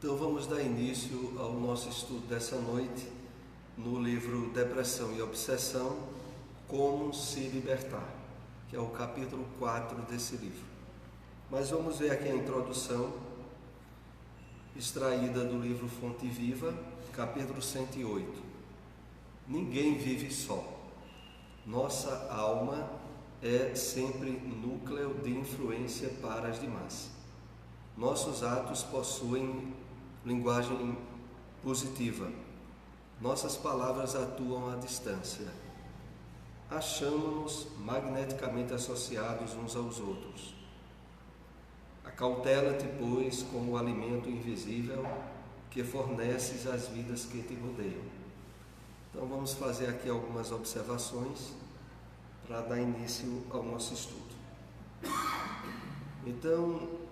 Então vamos dar início ao nosso estudo dessa noite no livro Depressão e Obsessão, Como se Libertar, que é o capítulo 4 desse livro. Mas vamos ver aqui a introdução, extraída do livro Fonte Viva, capítulo 108. Ninguém vive só. Nossa alma é sempre núcleo de influência para as demais. Nossos atos possuem linguagem positiva. Nossas palavras atuam à distância. Achamos-nos magneticamente associados uns aos outros. Acautela-te, pois, com o alimento invisível que forneces às vidas que te rodeiam. Então vamos fazer aqui algumas observações para dar início ao nosso estudo. Então,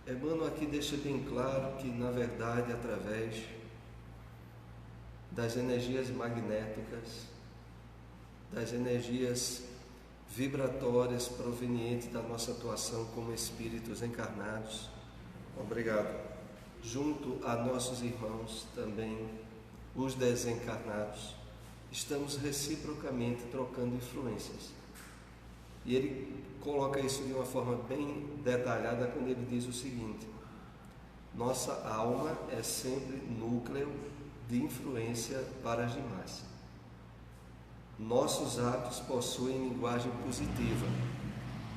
Emmanuel aqui deixa bem claro que, na verdade, através das energias magnéticas, das energias vibratórias provenientes da nossa atuação como espíritos encarnados, junto a nossos irmãos também, os desencarnados, estamos reciprocamente trocando influências. E ele coloca isso de uma forma bem detalhada quando ele diz o seguinte: nossa alma é sempre núcleo de influência para as demais. Nossos atos possuem linguagem positiva.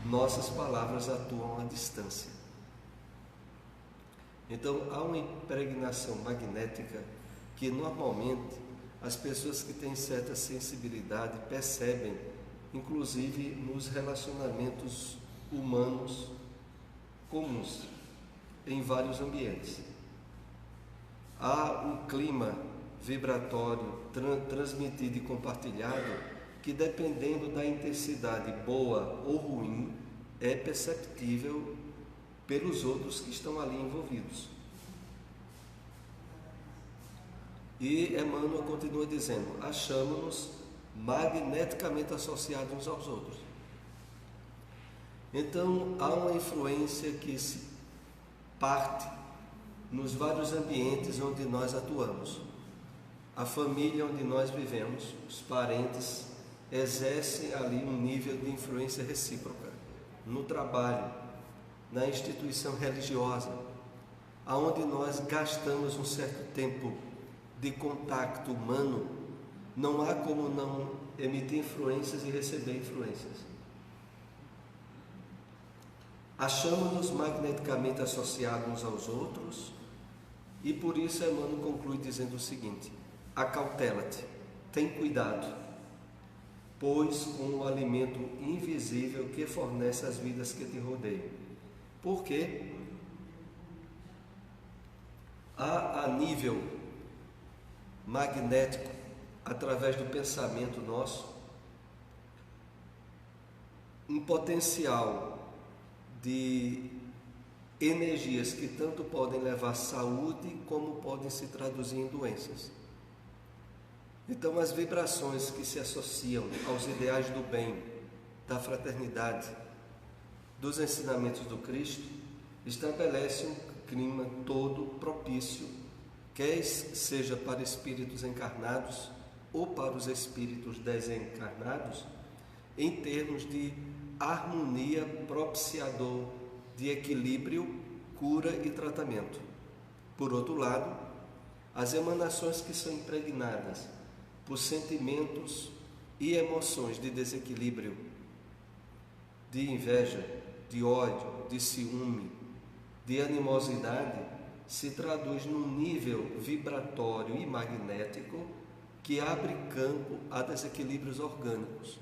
Nossas palavras atuam à distância. Então, há uma impregnação magnética que normalmente as pessoas que têm certa sensibilidade percebem, inclusive nos relacionamentos humanos comuns, em vários ambientes. Há um clima vibratório transmitido e compartilhado que, dependendo da intensidade boa ou ruim, é perceptível pelos outros que estão ali envolvidos. E Emmanuel continua dizendo: achamos-nos magneticamente associados uns aos outros. Então há uma influência que se parte nos vários ambientes onde nós atuamos. A família onde nós vivemos, os parentes, exercem ali um nível de influência recíproca. No trabalho, na instituição religiosa, aonde nós gastamos um certo tempo de contato humano, não há como não emitir influências e receber influências. Achamos-nos magneticamente associados uns aos outros, e por isso Emmanuel conclui dizendo o seguinte: acautela-te, tem cuidado, pois com o alimento invisível que fornece as vidas que te rodeiam. Por quê? Há a nível magnético, através do pensamento nosso, um potencial de energias que tanto podem levar saúde como podem se traduzir em doenças. Então, as vibrações que se associam aos ideais do bem, da fraternidade, dos ensinamentos do Cristo, estabelecem um clima todo propício, quer seja para espíritos encarnados ou para os espíritos desencarnados, em termos de harmonia, propiciador de equilíbrio, cura e tratamento. Por outro lado, as emanações que são impregnadas por sentimentos e emoções de desequilíbrio, de inveja, de ódio, de ciúme, de animosidade, se traduz num nível vibratório e magnético que abre campo a desequilíbrios orgânicos,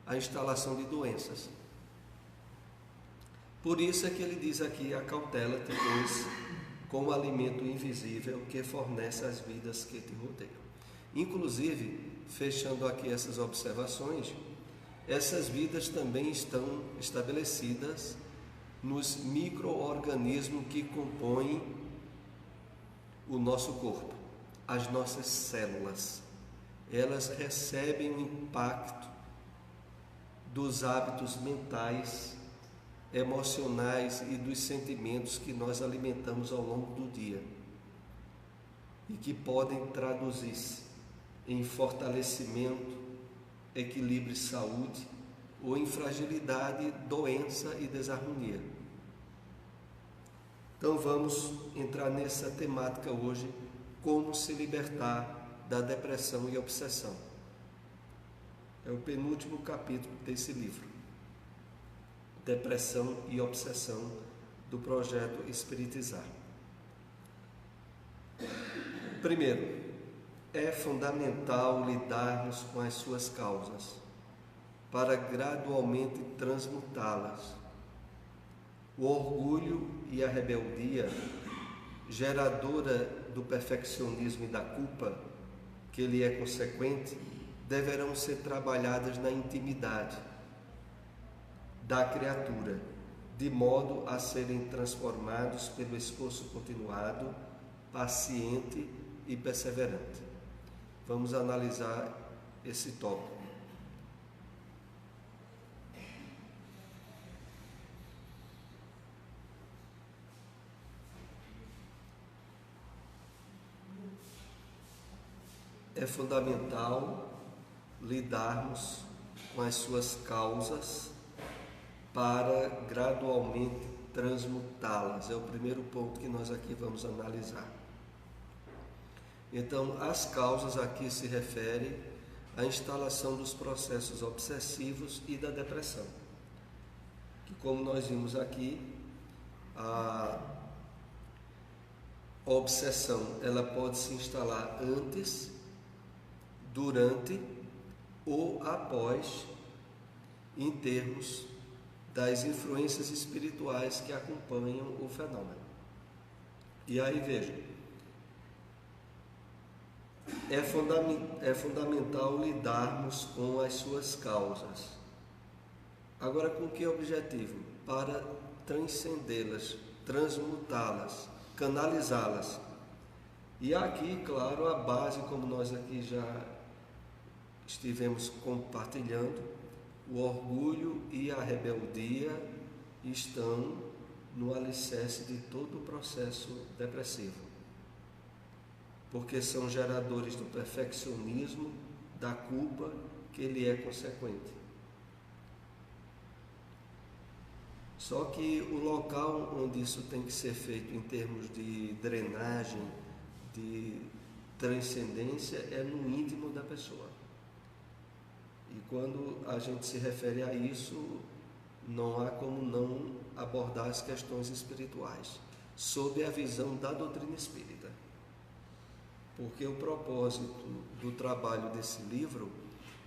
a instalação de doenças. Por isso é que ele diz aqui: acautela-te, pois, com o alimento invisível que fornece as vidas que te rodeiam. Inclusive, fechando aqui essas observações, essas vidas também estão estabelecidas nos micro-organismos que compõem o nosso corpo, as nossas células. Elas recebem o impacto dos hábitos mentais emocionais e dos sentimentos que nós alimentamos ao longo do dia e que podem traduzir-se em fortalecimento, equilíbrio e saúde, ou em fragilidade, doença e desarmonia. Então vamos entrar nessa temática hoje, como se libertar da depressão e obsessão. É o penúltimo capítulo desse livro, Depressão e Obsessão, do projeto Espiritizar. Primeiro, é fundamental lidarmos com as suas causas, para gradualmente transmutá-las. O orgulho e a rebeldia, geradora do perfeccionismo e da culpa, que lhe é consequente, deverão ser trabalhadas na intimidade da criatura, de modo a serem transformados pelo esforço continuado, paciente e perseverante. Vamos analisar esse tópico. É fundamental lidarmos com as suas causas para gradualmente transmutá-las. É o primeiro ponto que nós aqui vamos analisar. Então, as causas aqui se referem à instalação dos processos obsessivos e da depressão. Que, como nós vimos aqui, a obsessão ela pode se instalar antes, durante ou após, em termos das influências espirituais que acompanham o fenômeno. E aí veja, é fundamental lidarmos com as suas causas. Agora, com que objetivo? Para transcendê-las, transmutá-las, canalizá-las. E aqui, claro, a base, como nós aqui já estivemos compartilhando, o orgulho e a rebeldia estão no alicerce de todo o processo depressivo, porque são geradores do perfeccionismo, da culpa que lhe é consequente. Só que o local onde isso tem que ser feito em termos de drenagem, de transcendência, é no íntimo da pessoa. E quando a gente se refere a isso, não há como não abordar as questões espirituais, sob a visão da doutrina espírita. Porque o propósito do trabalho desse livro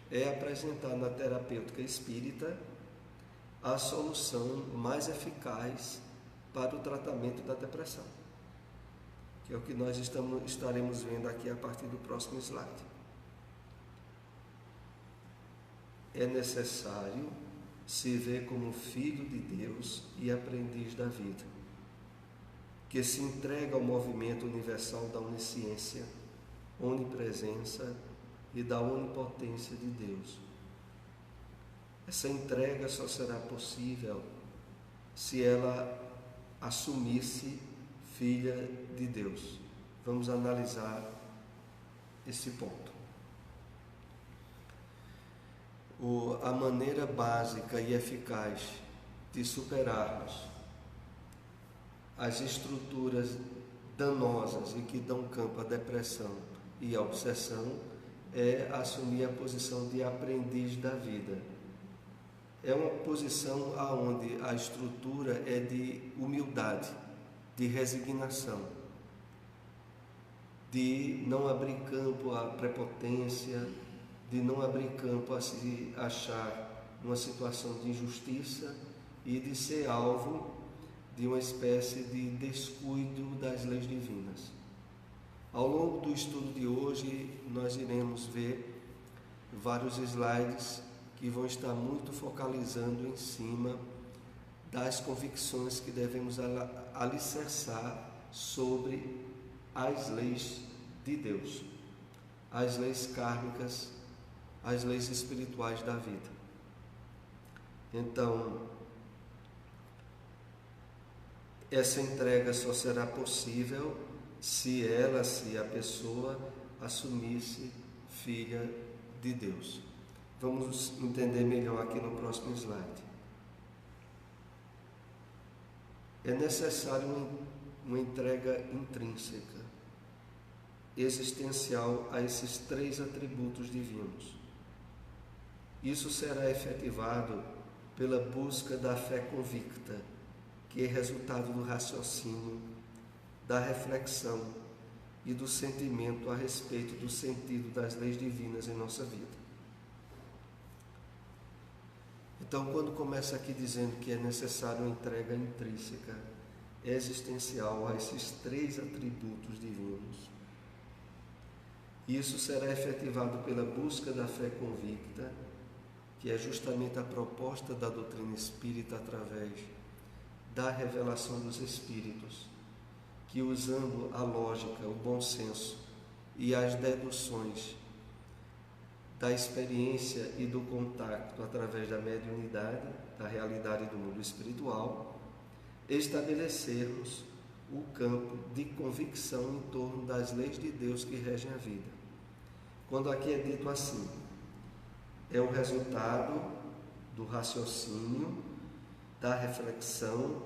é apresentar na terapêutica espírita a solução mais eficaz para o tratamento da depressão, que é o que nós estaremos vendo aqui a partir do próximo slide. É necessário se ver como filho de Deus e aprendiz da vida, que se entrega ao movimento universal da onisciência, onipresença e da onipotência de Deus. Essa entrega só será possível se ela assumir-se filha de Deus. Vamos analisar esse ponto. A maneira básica e eficaz de superarmos as estruturas danosas e que dão campo à depressão e à obsessão é assumir a posição de aprendiz da vida. É uma posição onde a estrutura é de humildade, de resignação, de não abrir campo à prepotência, de não abrir campo a se achar numa situação de injustiça e de ser alvo de uma espécie de descuido das leis divinas. Ao longo do estudo de hoje, nós iremos ver vários slides que vão estar muito focalizando em cima das convicções que devemos alicerçar sobre as leis de Deus, as leis kármicas, as leis espirituais da vida. Então, Essa entrega só será possível se a pessoa, assumisse filha de Deus. Vamos entender melhor aqui no próximo slide. É necessário uma entrega intrínseca, existencial a esses 3 atributos divinos. Isso será efetivado pela busca da fé convicta, que é resultado do raciocínio, da reflexão e do sentimento a respeito do sentido das leis divinas em nossa vida. Então, quando começa aqui dizendo que é necessário uma entrega intrínseca, existencial a esses 3 atributos divinos, isso será efetivado pela busca da fé convicta, que é justamente a proposta da doutrina espírita através da revelação dos espíritos, que usando a lógica, o bom senso e as deduções da experiência e do contato através da mediunidade, da realidade do mundo espiritual, estabelecermos o campo de convicção em torno das leis de Deus que regem a vida. Quando aqui é dito assim, é o resultado do raciocínio, da reflexão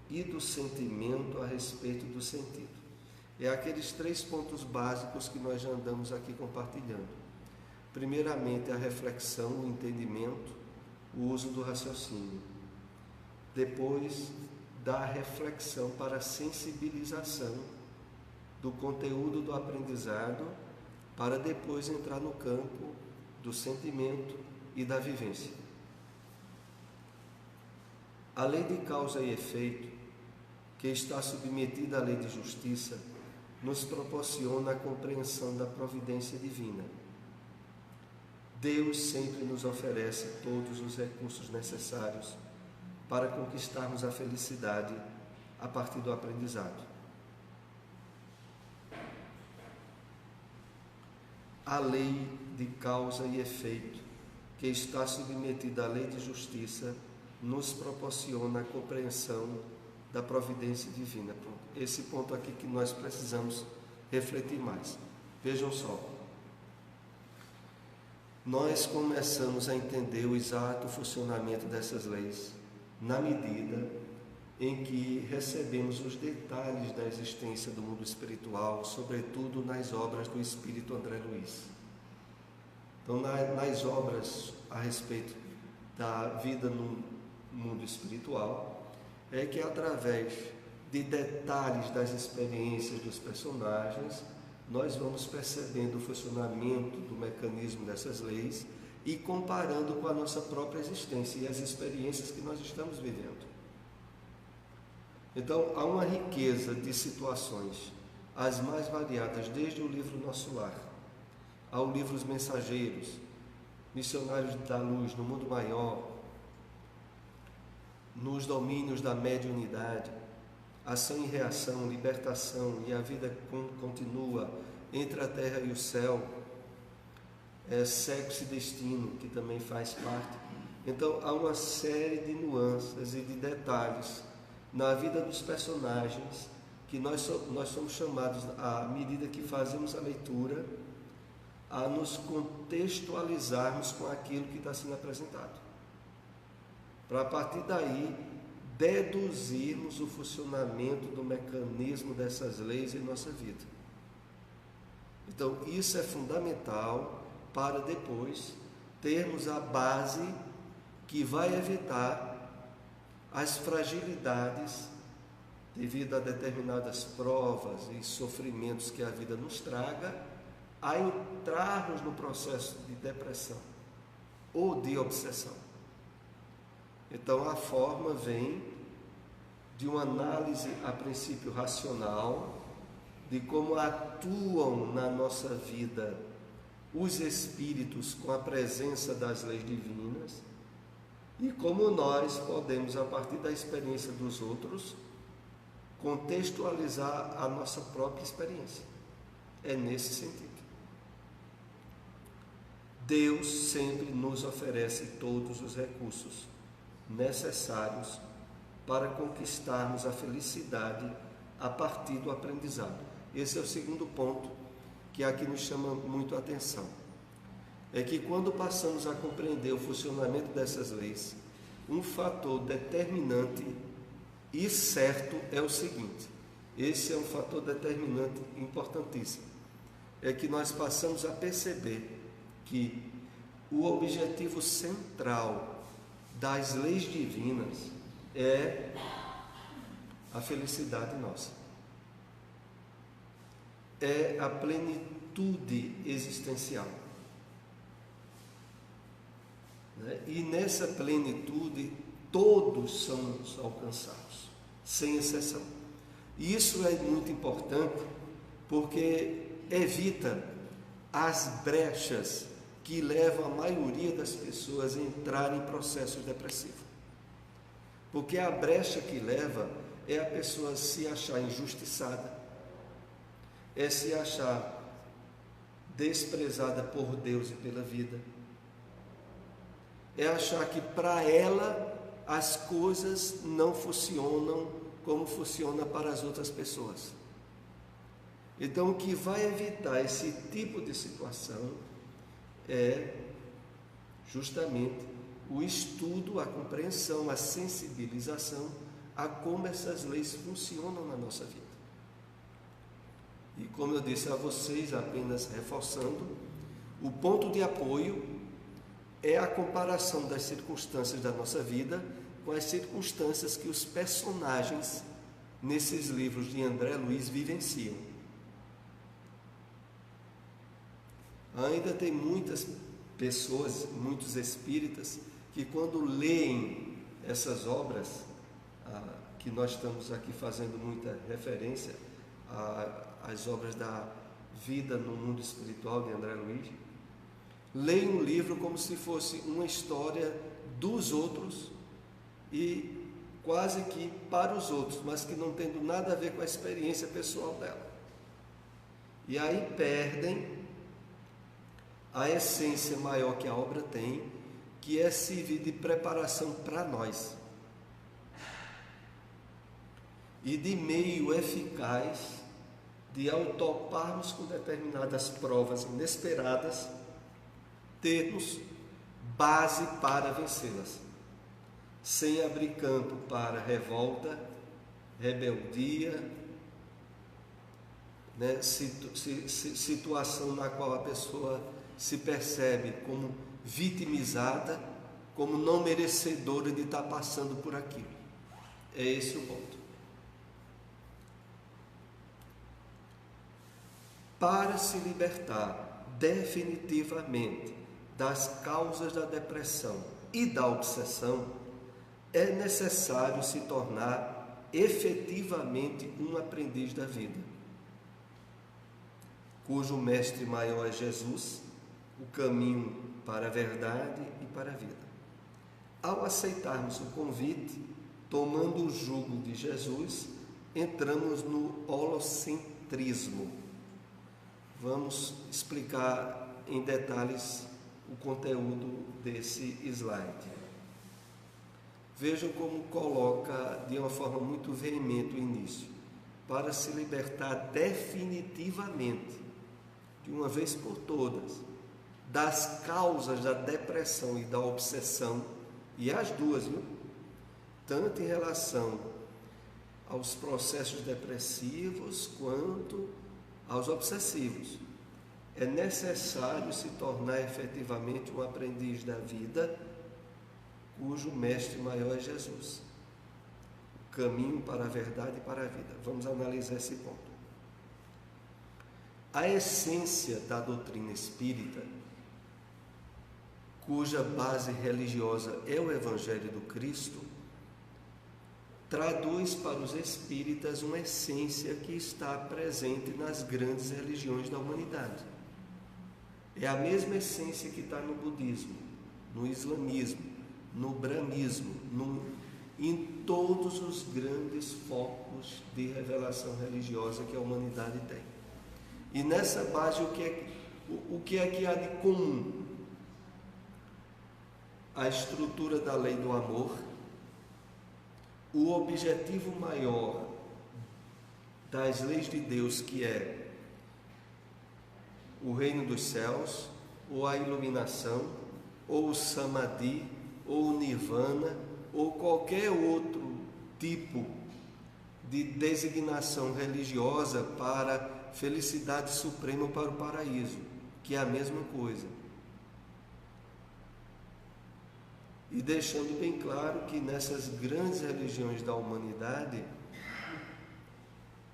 e do sentimento a respeito do sentido. É aqueles 3 pontos básicos que nós já andamos aqui compartilhando. Primeiramente, a reflexão, o entendimento, o uso do raciocínio. Depois, da reflexão para a sensibilização do conteúdo do aprendizado, para depois entrar no campo do sentimento e da vivência. A lei de causa e efeito, que está submetida à lei de justiça, nos proporciona a compreensão da providência divina. Deus sempre nos oferece todos os recursos necessários para conquistarmos a felicidade a partir do aprendizado. A lei de causa e efeito, que está submetida à lei de justiça, nos proporciona a compreensão da providência divina. Esse ponto aqui que nós precisamos refletir mais. Vejam só. Nós começamos a entender o exato funcionamento dessas leis na medida em que recebemos os detalhes da existência do mundo espiritual, sobretudo nas obras do Espírito André Luiz. Então, nas obras a respeito da vida no mundo espiritual, é que através de detalhes das experiências dos personagens, nós vamos percebendo o funcionamento do mecanismo dessas leis e comparando com a nossa própria existência e as experiências que nós estamos vivendo. Então, há uma riqueza de situações, as mais variadas, desde o livro Nosso Lar, ao livro Os Mensageiros, Missionários da Luz no Mundo Maior, nos domínios da mediunidade, ação e reação, libertação e a vida continua entre a terra e o céu, sexo e destino, que também faz parte. Então, há uma série de nuances e de detalhes na vida dos personagens que nós somos chamados, à medida que fazemos a leitura, a nos contextualizarmos com aquilo que está sendo apresentado, para a partir daí deduzirmos o funcionamento do mecanismo dessas leis em nossa vida. Então, isso é fundamental para depois termos a base que vai evitar as fragilidades devido a determinadas provas e sofrimentos que a vida nos traga, a entrarmos no processo de depressão ou de obsessão. Então, a forma vem de uma análise, a princípio, racional, de como atuam na nossa vida os espíritos com a presença das leis divinas e como nós podemos, a partir da experiência dos outros, contextualizar a nossa própria experiência. É nesse sentido. Deus sempre nos oferece todos os recursos necessários para conquistarmos a felicidade a partir do aprendizado. Esse é o segundo ponto que aqui nos chama muito a atenção. É que quando passamos a compreender o funcionamento dessas leis, um fator determinante e certo é o seguinte: esse é um fator determinante importantíssimo, é que nós passamos a perceber que o objetivo central das leis divinas é a felicidade nossa, é a plenitude existencial. E nessa plenitude todos somos alcançados, sem exceção. E isso é muito importante porque evita as brechas que levam a maioria das pessoas a entrar em processos depressivos. Porque a brecha que leva é a pessoa se achar injustiçada, é se achar desprezada por Deus e pela vida, é achar que para ela as coisas não funcionam como funciona para as outras pessoas. Então, o que vai evitar esse tipo de situação é justamente o estudo, a compreensão, a sensibilização a como essas leis funcionam na nossa vida. E como eu disse a vocês, apenas reforçando, o ponto de apoio é a comparação das circunstâncias da nossa vida com as circunstâncias que os personagens nesses livros de André Luiz vivenciam. Ainda tem muitas pessoas, muitos espíritas, que quando leem essas obras, que nós estamos aqui fazendo muita referência às obras da vida no mundo espiritual de André Luiz, leem um livro como se fosse uma história dos outros e quase que para os outros, mas que não tendo nada a ver com a experiência pessoal dela. E aí perdem a essência maior que a obra tem, que é servir de preparação para nós e de meio eficaz de, ao toparmos com determinadas provas inesperadas, termos base para vencê-las, sem abrir campo para revolta, rebeldia, situação na qual a pessoa se percebe como vitimizada, como não merecedora de estar passando por aquilo. É esse o ponto. Para se libertar definitivamente das causas da depressão e da obsessão, é necessário se tornar efetivamente um aprendiz da vida, cujo mestre maior é Jesus, o caminho para a verdade e para a vida. Ao aceitarmos o convite, tomando o jugo de Jesus, entramos no holocentrismo. Vamos explicar em detalhes o conteúdo desse slide. Vejam como coloca de uma forma muito veemente o início. Para se libertar definitivamente, de uma vez por todas, das causas da depressão e da obsessão, e as duas, viu? Tanto em relação aos processos depressivos quanto aos obsessivos. É necessário se tornar efetivamente um aprendiz da vida, cujo mestre maior é Jesus. O caminho para a verdade e para a vida. Vamos analisar esse ponto. A essência da doutrina espírita, cuja base religiosa é o Evangelho do Cristo, traduz para os espíritas uma essência que está presente nas grandes religiões da humanidade. É a mesma essência que está no budismo, no islamismo, no brahmismo, em todos os grandes focos de revelação religiosa que a humanidade tem. E nessa base, o que é que há de comum? A estrutura da lei do amor, o objetivo maior das leis de Deus, que é o reino dos céus, ou a iluminação, ou o samadhi, ou o nirvana, ou qualquer outro tipo de designação religiosa para felicidade suprema, para o paraíso, que é a mesma coisa. E deixando bem claro que nessas grandes religiões da humanidade,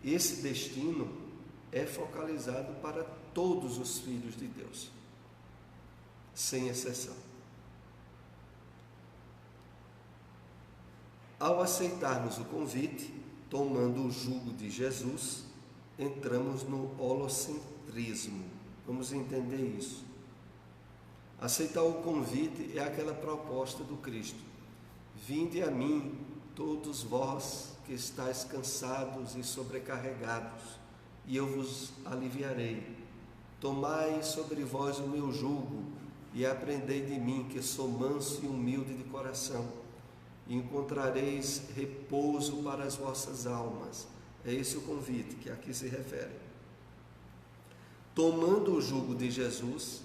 esse destino é focalizado para todos os filhos de Deus, sem exceção. Ao aceitarmos o convite, tomando o jugo de Jesus, entramos no holocentrismo. Vamos entender isso. Aceitar o convite é aquela proposta do Cristo: vinde a mim, todos vós que estáis cansados e sobrecarregados, e eu vos aliviarei. Tomai sobre vós o meu jugo e aprendei de mim, que sou manso e humilde de coração, e encontrareis repouso para as vossas almas. É esse o convite que aqui se refere. Tomando o jugo de Jesus,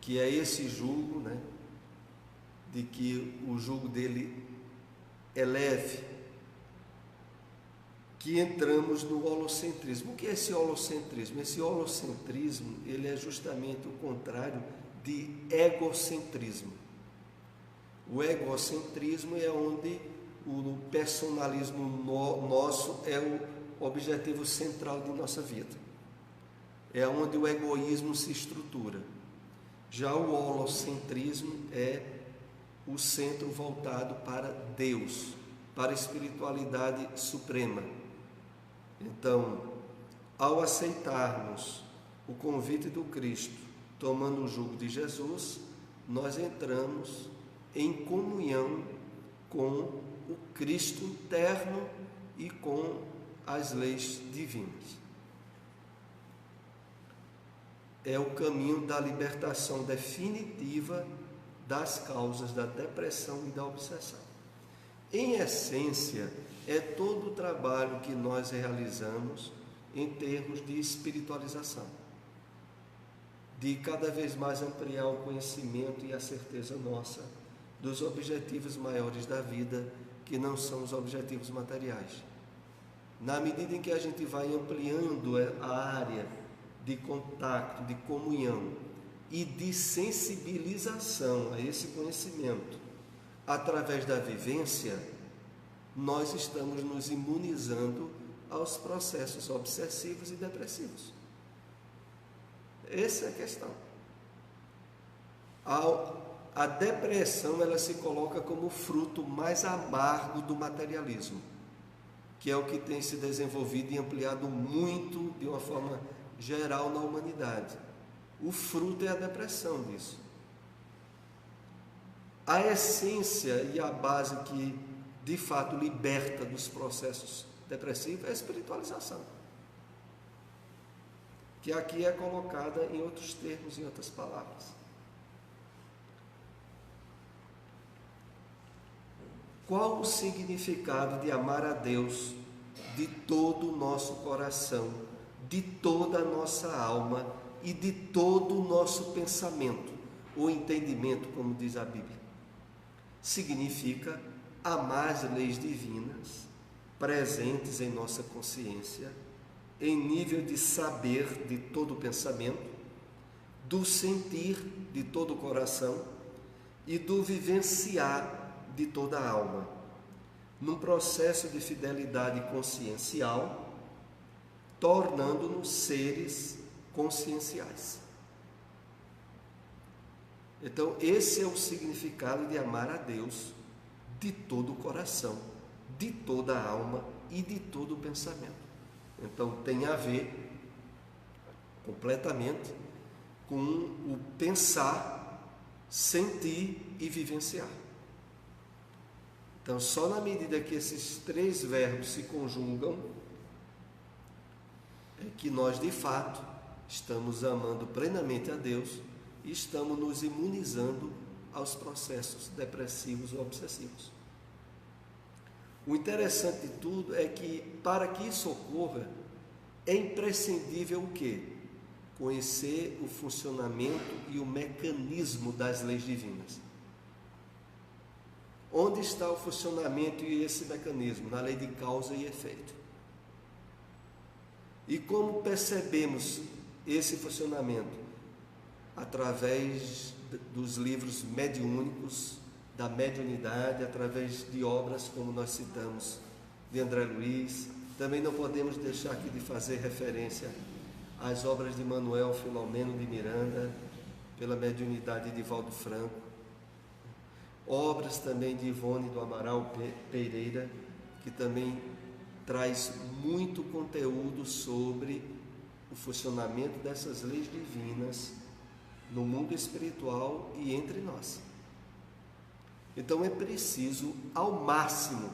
que é esse jugo, de que o jugo dele é leve, que entramos no holocentrismo. O que é esse holocentrismo? Esse holocentrismo, ele é justamente o contrário de egocentrismo. O egocentrismo é onde o personalismo nosso é o objetivo central de nossa vida. É onde o egoísmo se estrutura. Já o holocentrismo é o centro voltado para Deus, para a espiritualidade suprema. Então, ao aceitarmos o convite do Cristo, tomando o jugo de Jesus, nós entramos em comunhão com o Cristo interno e com as leis divinas. É o caminho da libertação definitiva das causas da depressão e da obsessão. Em essência, é todo o trabalho que nós realizamos em termos de espiritualização, de cada vez mais ampliar o conhecimento e a certeza nossa dos objetivos maiores da vida, que não são os objetivos materiais. Na medida em que a gente vai ampliando a área de contato, de comunhão e de sensibilização a esse conhecimento através da vivência, nós estamos nos imunizando aos processos obsessivos e depressivos. Essa é a questão. A depressão, ela se coloca como o fruto mais amargo do materialismo, que é o que tem se desenvolvido e ampliado muito de uma forma geral na humanidade. O fruto é a depressão disso. A essência e a base que de fato liberta dos processos depressivos é a espiritualização, que aqui é colocada em outros termos, em outras palavras. Qual o significado de amar a Deus de todo o nosso coração, de toda a nossa alma e de todo o nosso pensamento ou entendimento, como diz a Bíblia? Significa amar as leis divinas presentes em nossa consciência, em nível de saber de todo o pensamento, do sentir de todo o coração e do vivenciar de toda a alma, num processo de fidelidade consciencial, tornando-nos seres conscienciais. Então, esse é o significado de amar a Deus de todo o coração, de toda a alma e de todo o pensamento. Então, tem a ver completamente com o pensar, sentir e vivenciar. Então, só na medida que esses três verbos se conjugam, é que nós, de fato, estamos amando plenamente a Deus e estamos nos imunizando aos processos depressivos ou obsessivos. O interessante de tudo é que, para que isso ocorra, é imprescindível o quê? Conhecer o funcionamento e o mecanismo das leis divinas. Onde está o funcionamento e esse mecanismo? Na lei de causa e efeito. E como percebemos esse funcionamento? Através dos livros mediúnicos, da mediunidade, através de obras como nós citamos, de André Luiz. Também não podemos deixar aqui de fazer referência às obras de Manuel Filomeno de Miranda, pela mediunidade de Valdo Franco. Obras também de Ivone do Amaral Pereira, que também traz muito conteúdo sobre o funcionamento dessas leis divinas no mundo espiritual e entre nós. Então é preciso, ao máximo,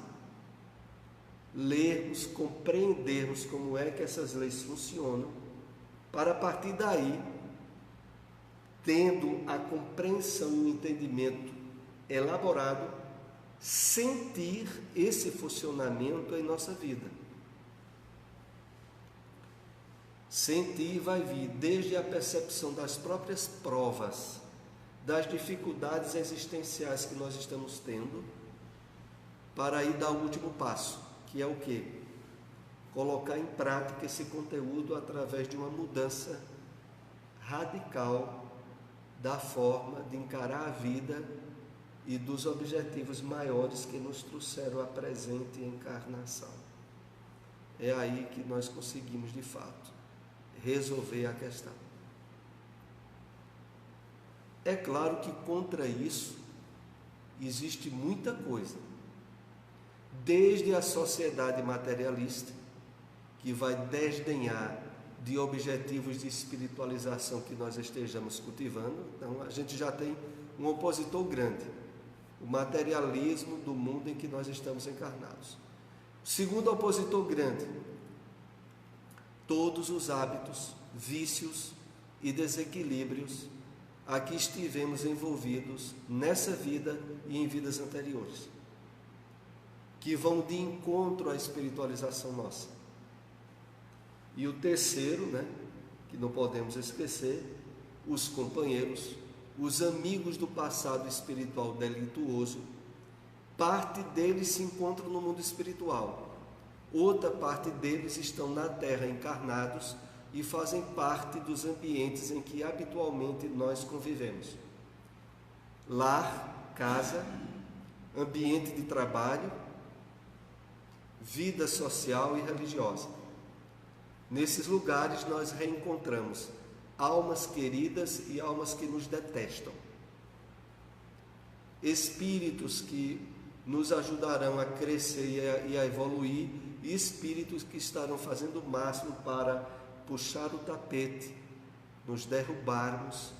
lermos, compreendermos como é que essas leis funcionam, para a partir daí, tendo a compreensão e o entendimento elaborado, sentir esse funcionamento em nossa vida. Sentir vai vir desde a percepção das próprias provas, das dificuldades existenciais que nós estamos tendo, para aí dar o último passo, que é o quê? Colocar em prática esse conteúdo através de uma mudança radical da forma de encarar a vida e dos objetivos maiores que nos trouxeram à presente encarnação. É aí que nós conseguimos, de fato, resolver a questão. É claro que contra isso existe muita coisa, desde a sociedade materialista, que vai desdenhar de objetivos de espiritualização que nós estejamos cultivando. Então a gente já tem um opositor grande, o materialismo do mundo em que nós estamos encarnados. O segundo opositor grande, todos os hábitos, vícios e desequilíbrios a que estivemos envolvidos nessa vida e em vidas anteriores, que vão de encontro à espiritualização nossa. E o terceiro, que não podemos esquecer, os companheiros, os amigos do passado espiritual delituoso. Parte deles se encontram no mundo espiritual, outra parte deles estão na Terra encarnados e fazem parte dos ambientes em que habitualmente nós convivemos. Lar, casa, ambiente de trabalho, vida social e religiosa. Nesses lugares nós reencontramos almas queridas e almas que nos detestam. Espíritos que nos ajudarão a crescer e a evoluir, e espíritos que estarão fazendo o máximo para puxar o tapete, nos derrubarmos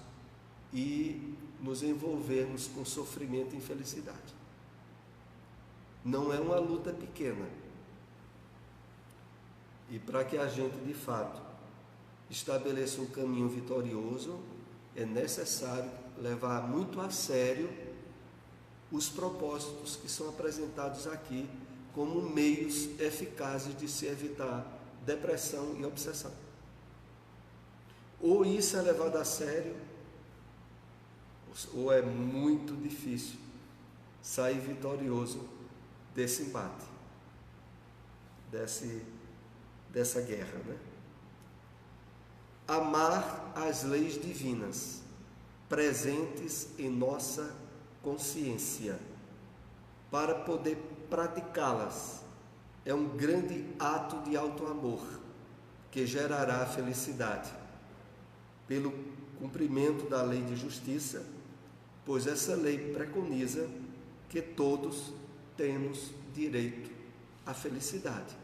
e nos envolvermos com sofrimento e infelicidade. Não é uma luta pequena. E para que a gente, de fato, estabeleça um caminho vitorioso, é necessário levar muito a sério os propósitos que são apresentados aqui como meios eficazes de se evitar depressão e obsessão. Ou isso é levado a sério, ou é muito difícil sair vitorioso desse embate, dessa guerra, Amar as leis divinas presentes em nossa consciência para poder praticá-las é um grande ato de auto-amor que gerará felicidade pelo cumprimento da lei de justiça, pois essa lei preconiza que todos temos direito à felicidade.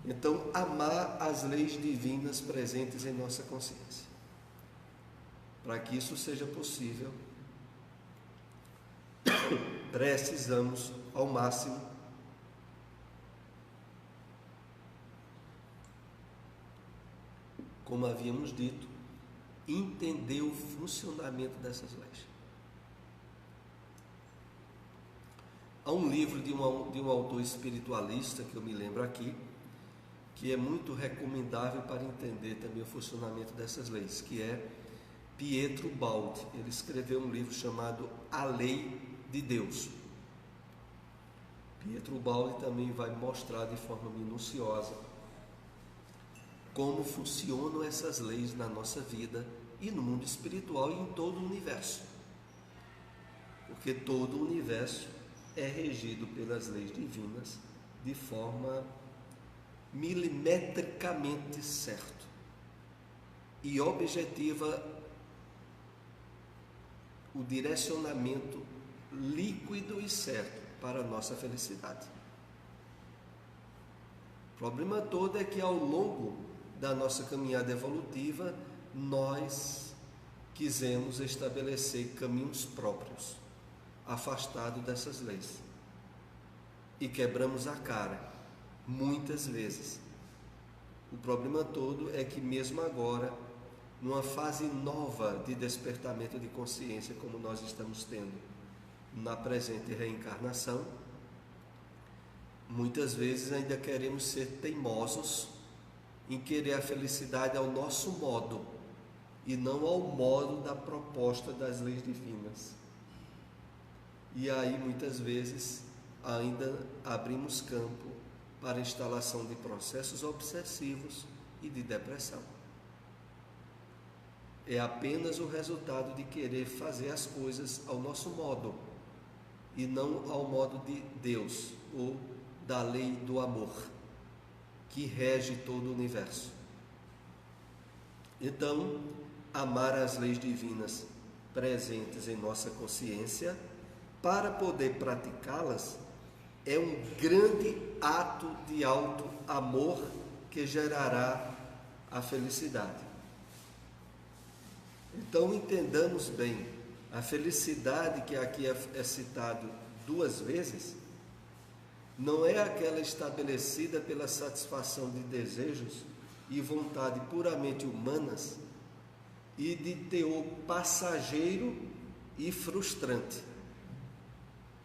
Então, amar as leis divinas presentes em nossa consciência. Para que isso seja possível, precisamos, ao máximo, como havíamos dito, entender o funcionamento dessas leis. Há um livro de um autor espiritualista, que eu me lembro aqui, que é muito recomendável para entender também o funcionamento dessas leis, que é Pietro Baldi. Ele escreveu um livro chamado A Lei de Deus. Pietro Baldi também vai mostrar de forma minuciosa como funcionam essas leis na nossa vida e no mundo espiritual e em todo o universo. Porque todo o universo é regido pelas leis divinas de forma milimetricamente certa e objetiva o direcionamento líquido e certo para a nossa felicidade. O problema todo é que ao longo da nossa caminhada evolutiva nós quisemos estabelecer caminhos próprios, afastados dessas leis, e quebramos a cara muitas vezes. O problema todo é que mesmo agora, numa fase nova de despertamento de consciência como nós estamos tendo na presente reencarnação, muitas vezes ainda queremos ser teimosos em querer a felicidade ao nosso modo e não ao modo da proposta das leis divinas. E aí muitas vezes ainda abrimos campo para a instalação de processos obsessivos e de depressão. É apenas o resultado de querer fazer as coisas ao nosso modo e não ao modo de Deus ou da lei do amor que rege todo o universo. Então, amar as leis divinas presentes em nossa consciência para poder praticá-las é um grande ato de auto-amor que gerará a felicidade. Então entendamos bem, a felicidade que aqui é citado 2 vezes, não é aquela estabelecida pela satisfação de desejos e vontade puramente humanas e de teor passageiro e frustrante,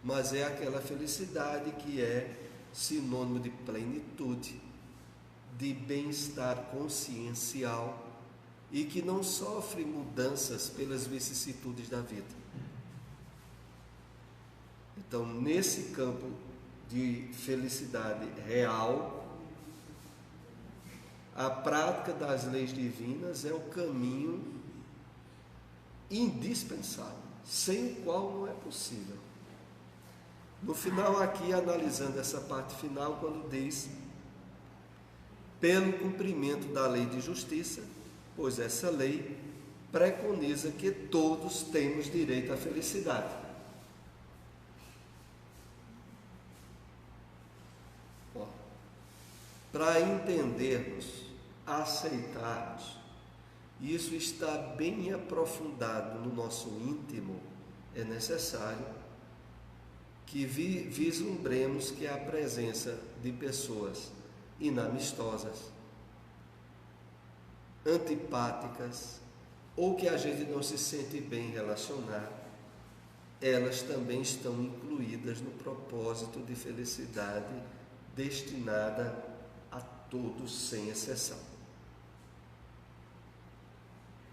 mas é aquela felicidade que é sinônimo de plenitude, de bem-estar consciencial e que não sofre mudanças pelas vicissitudes da vida. Então, nesse campo de felicidade real, a prática das leis divinas é o caminho indispensável, sem o qual não é possível. No final aqui, analisando essa parte final, quando diz: pelo cumprimento da lei de justiça, pois essa lei preconiza que todos temos direito à felicidade. Para entendermos, aceitarmos, isso está bem aprofundado no nosso íntimo, é necessário que vislumbremos que a presença de pessoas inamistosas, antipáticas, ou que a gente não se sente bem relacionado, elas também estão incluídas no propósito de felicidade destinada a todos sem exceção.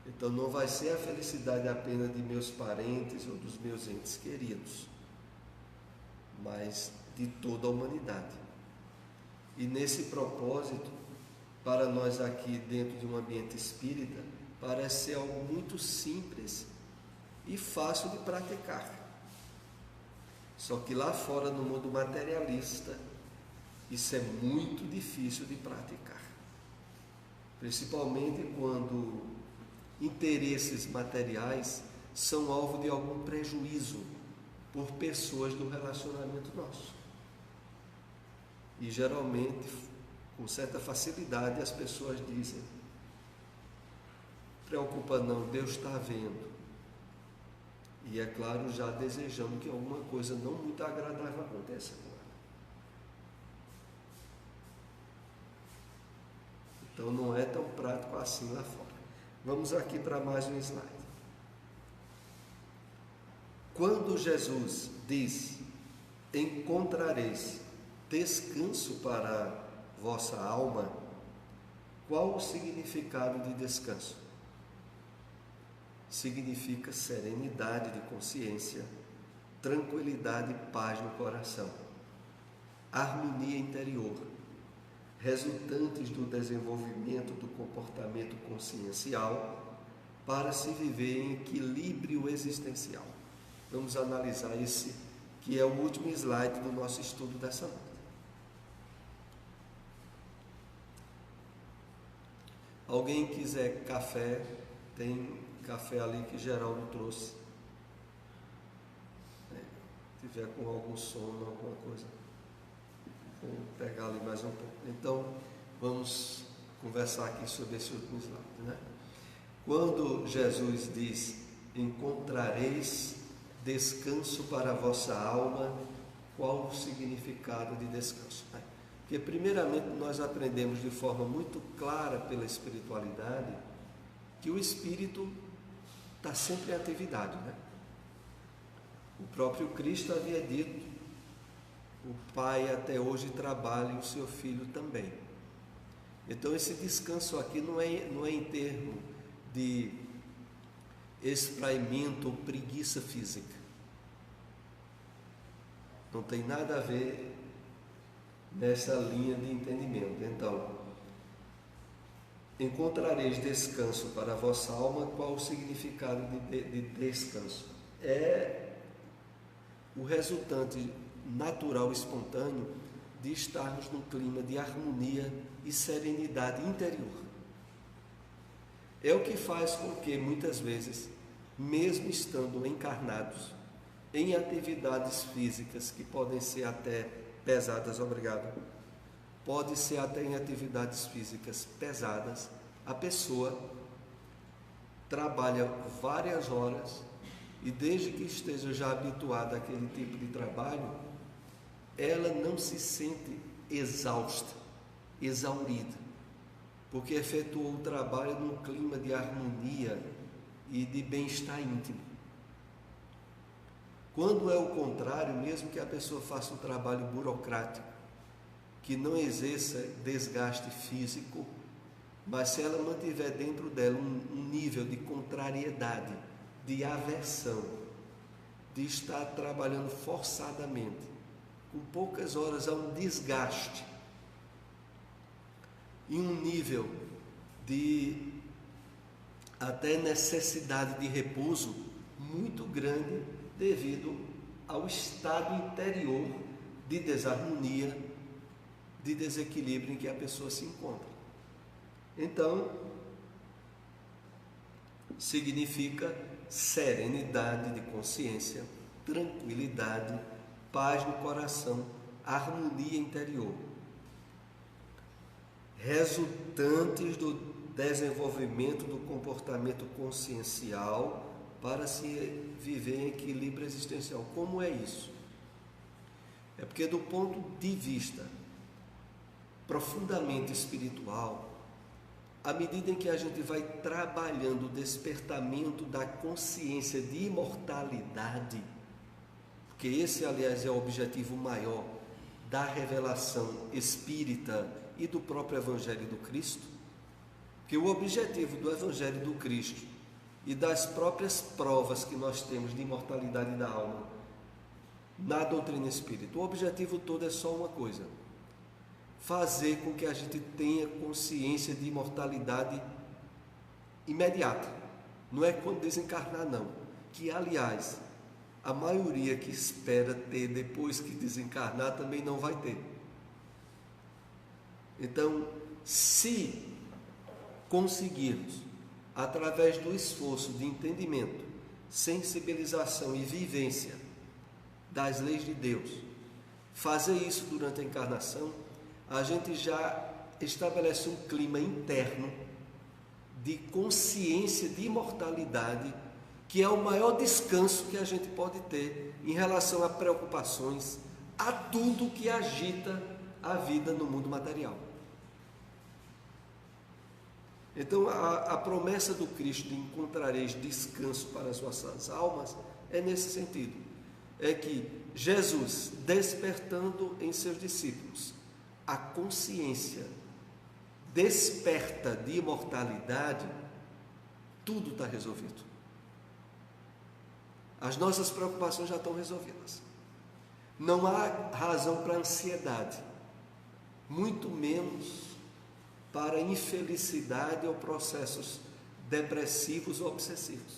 Então não vai ser a felicidade apenas de meus parentes ou dos meus entes queridos, mas de toda a humanidade. E nesse propósito, para nós aqui dentro de um ambiente espírita, parece ser algo muito simples e fácil de praticar. Só que lá fora, no mundo materialista, isso é muito difícil de praticar, principalmente quando interesses materiais são alvo de algum prejuízo por pessoas do relacionamento nosso. E geralmente, com certa facilidade, as pessoas dizem: preocupa não, Deus está vendo. E é claro, já desejando que alguma coisa não muito agradável aconteça com ela. Então não é tão prático assim lá fora. Vamos aqui para mais um slide. Quando Jesus diz: encontrareis descanso para vossa alma. Qual o significado de descanso? Significa serenidade de consciência, tranquilidade e paz no coração, harmonia interior, resultantes do desenvolvimento do comportamento consciencial para se viver em equilíbrio existencial. Vamos analisar esse, que é o último slide do nosso estudo dessa noite. Alguém quiser café, tem café ali que Geraldo trouxe. Se tiver com algum sono, alguma coisa, vou pegar ali mais um pouco. Então, vamos conversar aqui sobre esse último slide, Quando Jesus diz: encontrareis descanso para a vossa alma, qual o significado de descanso? Porque primeiramente nós aprendemos de forma muito clara pela espiritualidade que o espírito está sempre em atividade, O próprio Cristo havia dito: o Pai até hoje trabalha e o seu Filho também. Então esse descanso aqui não é em termo de espraimento ou preguiça física. Não tem nada a ver nessa linha de entendimento. Então, encontrareis descanso para a vossa alma. Qual o significado de descanso? É o resultante natural, espontâneo, de estarmos num clima de harmonia e serenidade interior. É o que faz com que, muitas vezes, mesmo estando encarnados, em atividades físicas que podem ser até pesadas, pode ser até em atividades físicas pesadas, a pessoa trabalha várias horas e desde que esteja já habituada àquele tipo de trabalho, ela não se sente exausta, exaurida, porque efetuou o trabalho num clima de harmonia e de bem-estar íntimo. Quando é o contrário, mesmo que a pessoa faça um trabalho burocrático, que não exerça desgaste físico, mas se ela mantiver dentro dela um nível de contrariedade, de aversão, de estar trabalhando forçadamente, com poucas horas há um desgaste, e um nível de até necessidade de repouso muito grande devido ao estado interior de desarmonia, de desequilíbrio em que a pessoa se encontra. Então, significa serenidade de consciência, tranquilidade, paz no coração, harmonia interior, resultantes do desenvolvimento do comportamento consciencial para se viver em equilíbrio existencial. Como é isso? É porque, do ponto de vista profundamente espiritual, à medida em que a gente vai trabalhando o despertamento da consciência de imortalidade, porque esse, aliás, é o objetivo maior da revelação espírita e do próprio Evangelho do Cristo, que o objetivo do Evangelho do Cristo e das próprias provas que nós temos de imortalidade da alma na doutrina espírita, o objetivo todo é só uma coisa: fazer com que a gente tenha consciência de imortalidade imediata. Não é quando desencarnar, não. Que, aliás, a maioria que espera ter depois que desencarnar também não vai ter. Então, se conseguirmos, através do esforço de entendimento, sensibilização e vivência das leis de Deus, fazer isso durante a encarnação, a gente já estabelece um clima interno de consciência de imortalidade, que é o maior descanso que a gente pode ter em relação a preocupações, a tudo que agita a vida no mundo material. Então, a promessa do Cristo de encontrareis descanso para as vossas almas é nesse sentido. É que Jesus despertando em seus discípulos a consciência desperta de imortalidade, tudo está resolvido. As nossas preocupações já estão resolvidas. Não há razão para ansiedade, muito menos para infelicidade ou processos depressivos ou obsessivos.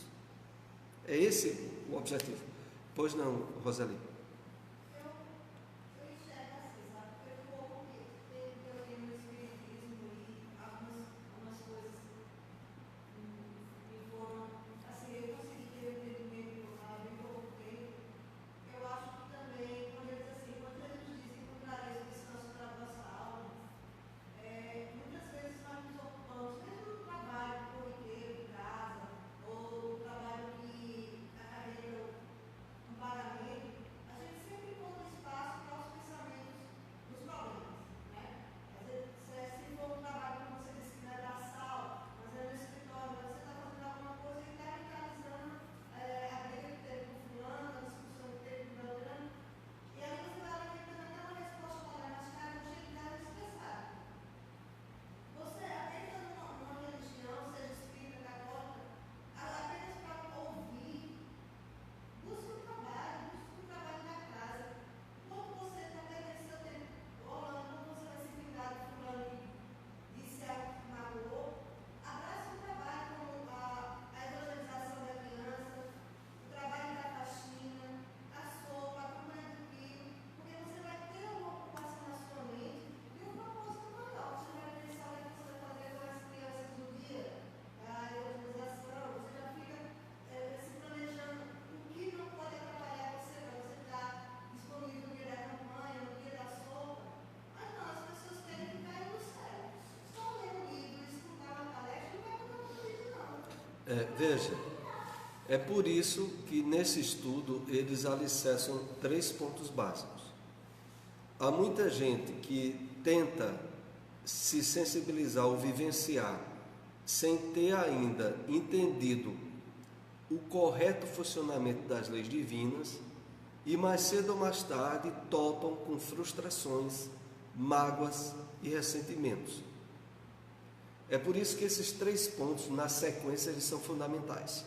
É esse o objetivo. Pois não, Roseli? Veja, é por isso que nesse estudo eles alicerçam 3 pontos básicos. Há muita gente que tenta se sensibilizar ou vivenciar sem ter ainda entendido o correto funcionamento das leis divinas e mais cedo ou mais tarde topam com frustrações, mágoas e ressentimentos. É por isso que esses 3 pontos, na sequência, eles são fundamentais.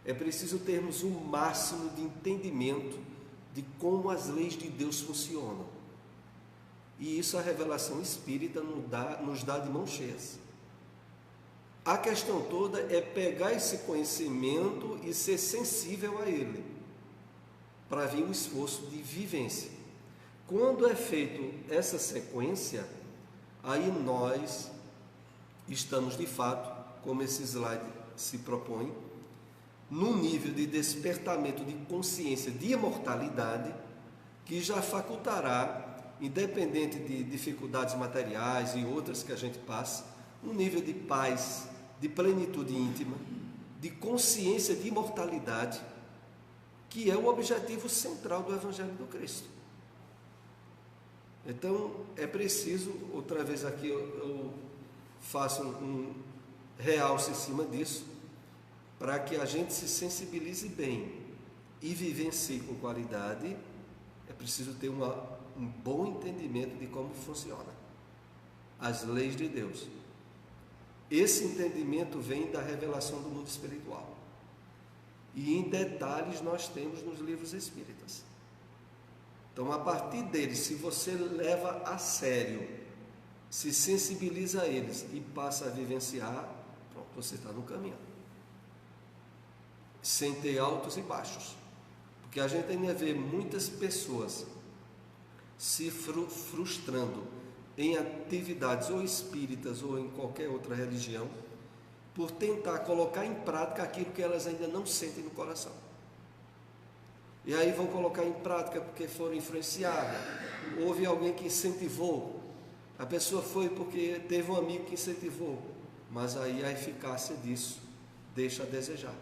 É preciso termos o máximo de entendimento de como as leis de Deus funcionam. E isso a revelação espírita nos dá de mãos cheias. A questão toda é pegar esse conhecimento e ser sensível a ele, para vir o esforço de vivência. Quando é feito essa sequência, aí nós estamos de fato, como esse slide se propõe, num nível de despertamento de consciência de imortalidade que já facultará, independente de dificuldades materiais e outras que a gente passa, um nível de paz, de plenitude íntima, de consciência de imortalidade, que é o objetivo central do Evangelho do Cristo. Então, é preciso, outra vez aqui eu faço um realce em cima disso, para que a gente se sensibilize bem e vivencie com qualidade. É preciso ter um bom entendimento de como funciona as leis de Deus. Esse entendimento vem da revelação do mundo espiritual, e em detalhes nós temos nos livros espíritas. Então, a partir deles, se você leva a sério, se sensibiliza a eles e passa a vivenciar, pronto, você está no caminho, sem ter altos e baixos. Porque a gente ainda vê muitas pessoas se frustrando em atividades ou espíritas ou em qualquer outra religião, por tentar colocar em prática aquilo que elas ainda não sentem no coração. E aí vão colocar em prática porque foram influenciadas, houve alguém que incentivou, a pessoa foi porque teve um amigo que incentivou, mas aí a eficácia disso deixa a desejar.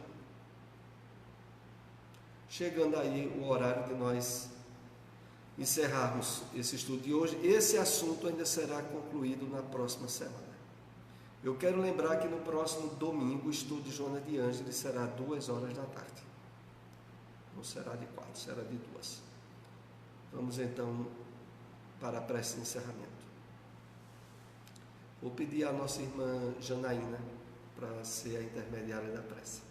Chegando aí o horário de nós encerrarmos esse estudo de hoje, esse assunto ainda será concluído na próxima semana. Eu quero lembrar que no próximo domingo o estudo de Joana de Ângeles será 2 horas da tarde. Não será de 4, será de 2. Vamos então para a prece de encerramento. Vou pedir à nossa irmã Janaína para ser a intermediária da prece.